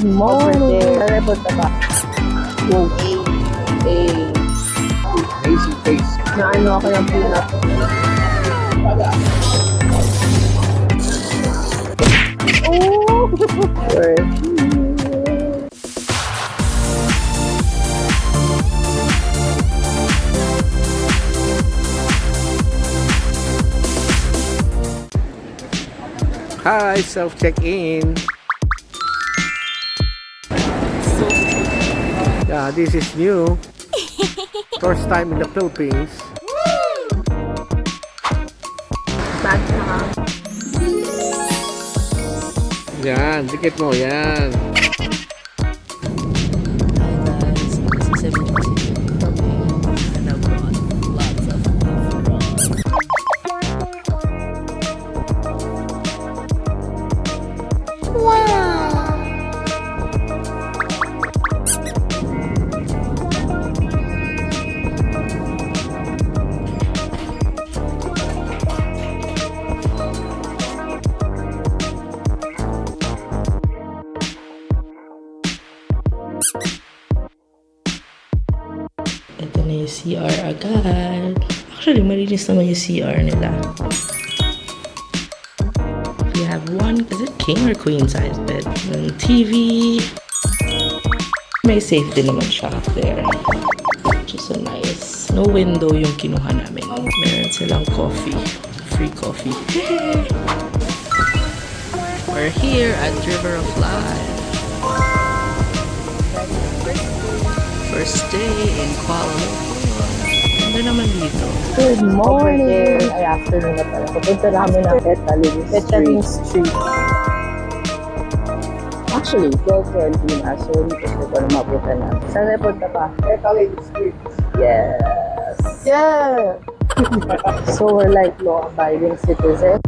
Morning. Report na ba? Wow. Amazing taste. Naano ako ng peanut. Oh! Sure. Hi, self-check-in. Yeah, this is new. First time in the Philippines. Bad na. Yan, dikit mo, yan. Ito na yung CR agad. Actually, malinis naman yung CR nila. We have one, is it king or queen size bed? And TV. May safe din naman siya there. Which is so nice. No window yung kinuha namin. Meron silang coffee. Free coffee. We're here at River of Life. First day in Kuala Lumpur. Ganda naman dito. Good morning. Ay, afternoon na pala. Pupunta namin ng Petaling Street. Actually, 12:20 na. So, hindi ko pa na mabuta na. Saan na punta pa? Petaling Street. Yes. Yeah! So, we're like law-abiding citizens.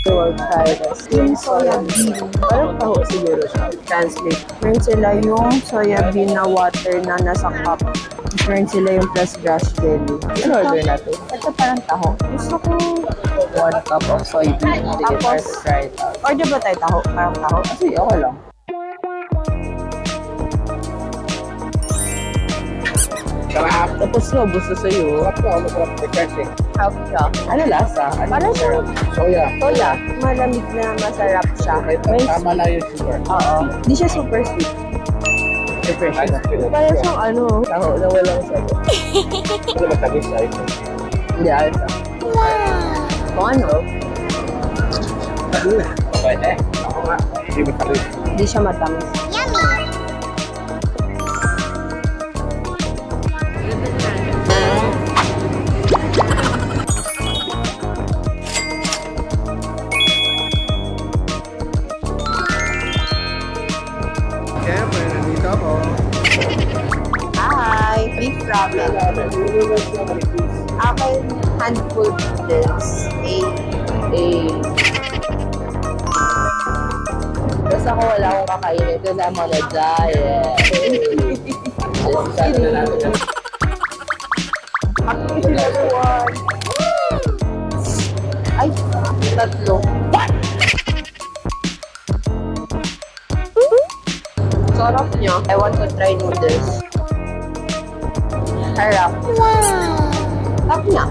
So, we'll try this. Yung soya bean. Parang taho siguro siya. Translate. Meron sila yung soya bean na water na nasa cup. Meron sila yung plus brush jelly. Ano order natin? Ito parang taho. Gusto ko 1 cup of soybean. Sige, try to try it out. order ba tayo taho? Parang taho? Kasi okay lang. Tapos no, gusto sa'yo. Half siya. Ano lasa? Ano Parang masarap? Soya. Soya. Malamig na masarap siya. May, Tama na yung sugar. oo. Hindi siya super sweet. Refreshing. Parang siyang ano. Taho na walang sabi. Ano ba tabi sa ito? Hindi, ayos lang. Kung ano, Pwede. Ako nga. Hindi mo tabi. hindi siya matamis. Siyempre, nandito ako. Hi! Beef ramen. Akin, handful noodles. Basta ako wala akong kakainin. Ito na mga na-diet. Sana na natin. Activity number 1. Ay, tatlo. Sarap niya. I want to try noodles. Harap. Sarap niya.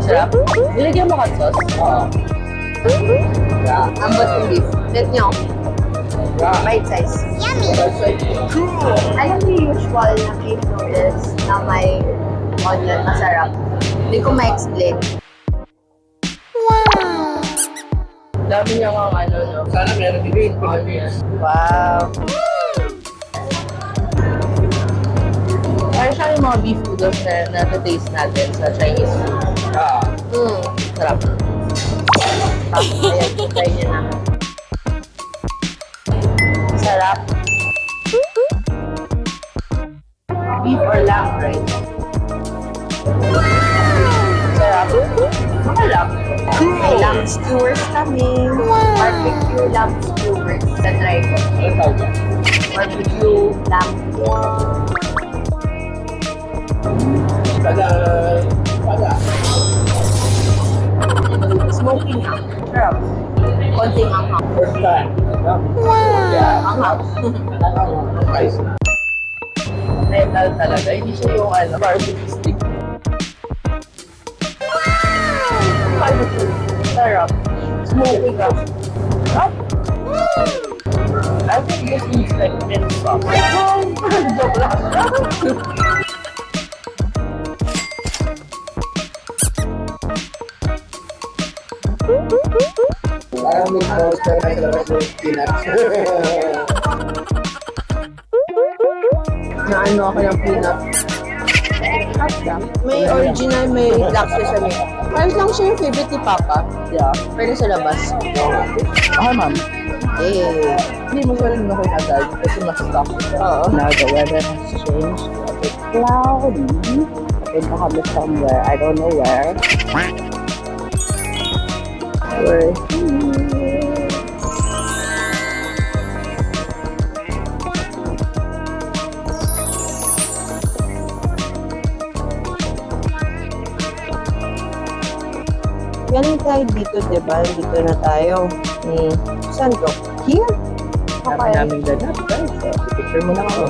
Sarap. Nilagyan mo hot sauce? Oo. Yeah. Ambot yung beef. Let nyo. Yeah. Bite size. Alam mo yung usual na beef noodles na may onion, masarap. Hindi ko ma-explain. Dami niya nga ano, no? Sana meron din yung onions. Wow. Parang siya yung mga beef noodles na na-taste natin sa Chinese food. Ah. Sarap. Ayan, try nyo na. Sarap. Beef or lamb, right? Sarap. Masarap. May lamb skewers kami. Barbecue lamb skewers. Sa try ko. Ano tawag yan? Barbecue, lamb. Smoking na. Sarap. Konting anghang. Anghang. Metal talaga. Hindi siya yung barbecue stick. Barbecue. Sarap. Smoking ka. Sarap. I think this is like mint sauce. Joke lang. Parang may poster na sa labas ng peanuts. Naano ako ng peanut. May original, may black sesame. Parang lang siya yung favorite ni Papa. Yeah. Pero sa labas. Okay, ma'am. Eh. Hindi mo siya rin nakuha agad kasi mas stock. Oo. Now the weather has changed. It's cloudy. Papunta kami somewhere. I don't know where. We're here. Galing tayo dito, diba? Dito na tayo. Saan to? Here? Dami naming ganap, guys. Picture mo na ako.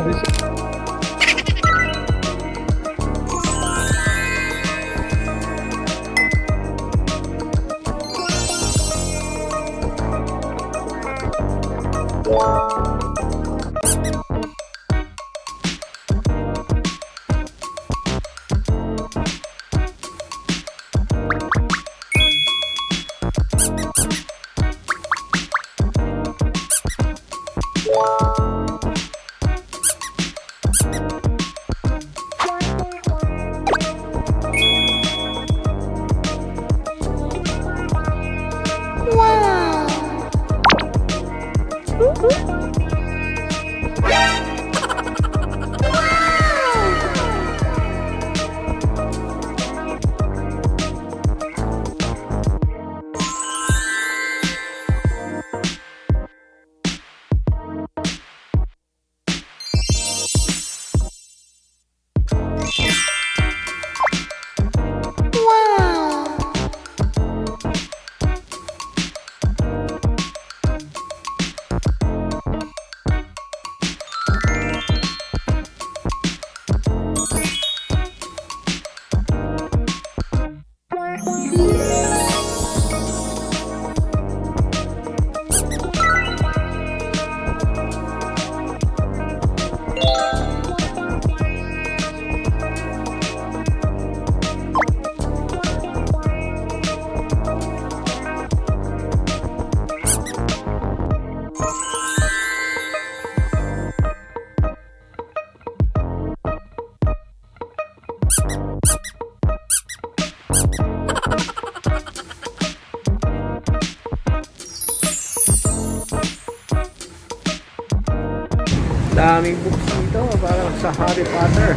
Daming books dito, parang sa Harry Potter.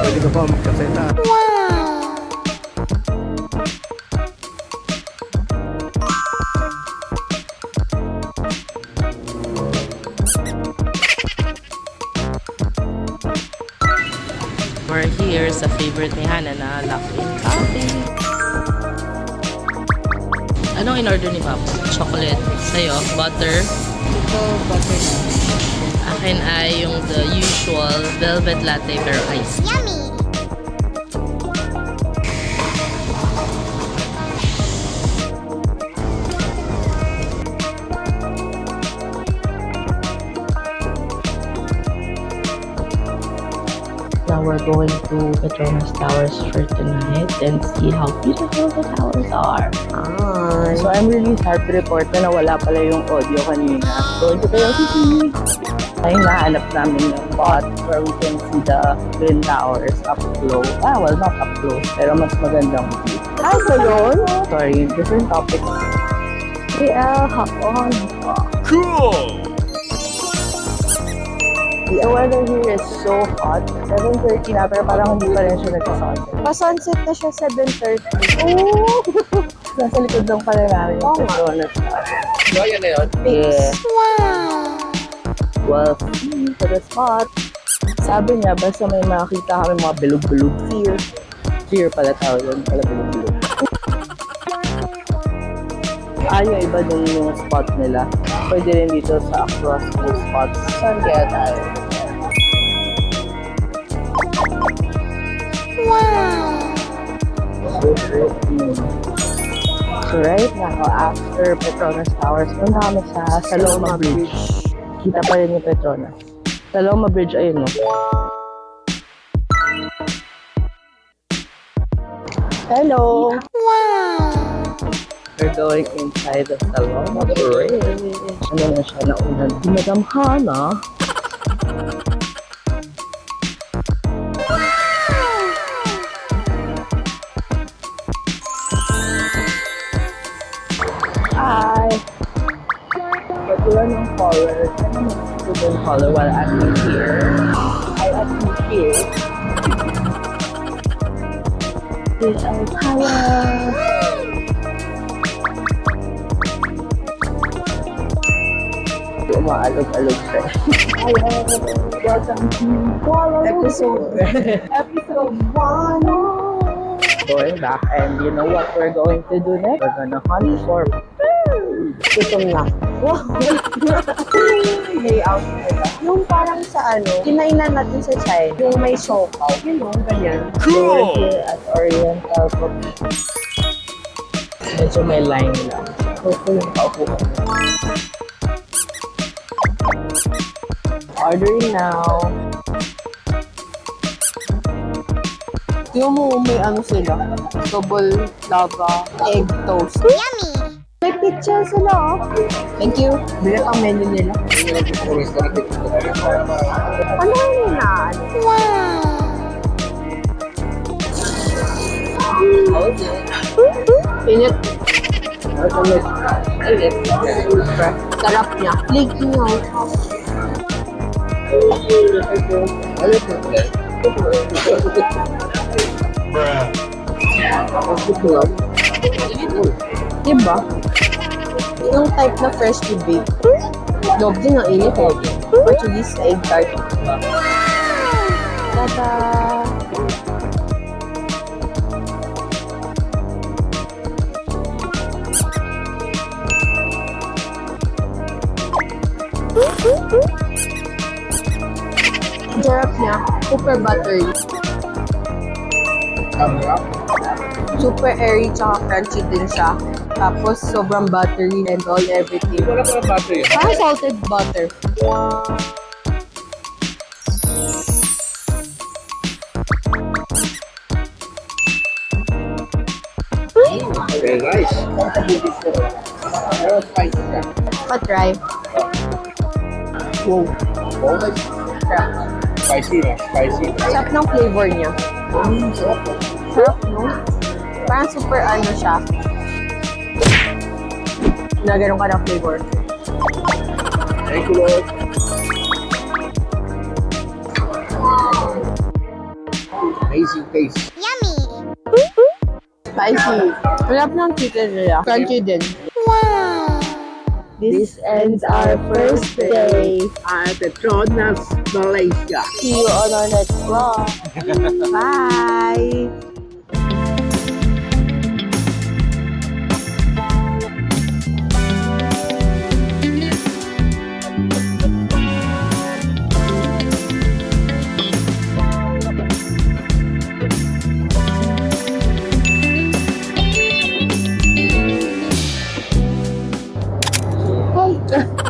Pwede ka pa magkasela. We're here sa favorite ni Hana na Lock-in Coffee. Anong in-order ni Papa? Chocolate. Sa'yo? Butter? Ito, butter na. Akin ay yung the usual velvet latte pero ice. Yummy! Now we're going to Petronas Towers for tonight and see how beautiful the towers are. Ah, So I'm really sad to report na nawala pala yung audio kanina. So ito tayo ay nahanap namin yung spot where we can see the Twin Towers up close. Well, not up close, pero mas magandang view. so yun? Sorry, different topic. KL, hapon. Cool! The weather here is so hot. 7:30 na, pero parang hindi pa rin siya nagsasunset. Pa-sunset na siya 7:30. Oh! Nasa likod lang pala namin yung Oo nga. Petronas. So, yan na yun. Yeah. Wow! Well, to the spot. Sabi niya, basta may makita kami mga bilog-bilog fear. Fear pala tawag yun, pala bilog-bilog. Yung iba din yung spot nila. Pwede rin dito sa across the spots. Saan kaya tayo? So right now, after Petronas Towers, punta kami sa Saloma Bridge. Kita pa rin yung Petronas. Saloma Bridge, ayun no. Hello! We're going inside the Saloma Bridge. Ano na siya, naunan. Madam Hana. Hi! Pagkulan ng color. Ano mo yung color while I'm here? I appreciate with our color. Umaalog-alog siya. Welcome to episode 1. Going back, and you know what we're going to do next? We're gonna hunt for food. Gutom na. Wow! Layout nila. Yung parang sa kinainan natin sa China, yung may siopaw. Yun o, ganyan. We're here at Oriental Coffee. Medyo may line lang. Hopefully, makaupo kami. Ordering now. Yung may sila. Double lava, egg toast. Yummy! May picture sila Thank you. Bila pang menu nila. Ano yun na? Wow! Init. Sarap niya. Flaky niya. Diba? Yung type na freshly baked. Loob din ang init Portuguese egg tart. Tada! Sarap niya. Super buttery. Super airy tsaka crunchy din siya. Tapos sobrang buttery and all everything. Wala pa bato yun. Parang salted butter. Okay, guys. Pero spicy siya. Pa-try. Wow. Spicy na, spicy. Sarap ng flavor niya. Sarap, no? Parang super siya. Na ganun ka ng flavor. Thank you, Lord. Amazing taste. Spicy. Sarap ng chicken nila. Crunchy din. Wow! This ends our first day. At Petronas, Malaysia. See you on our next vlog. Bye! Hey!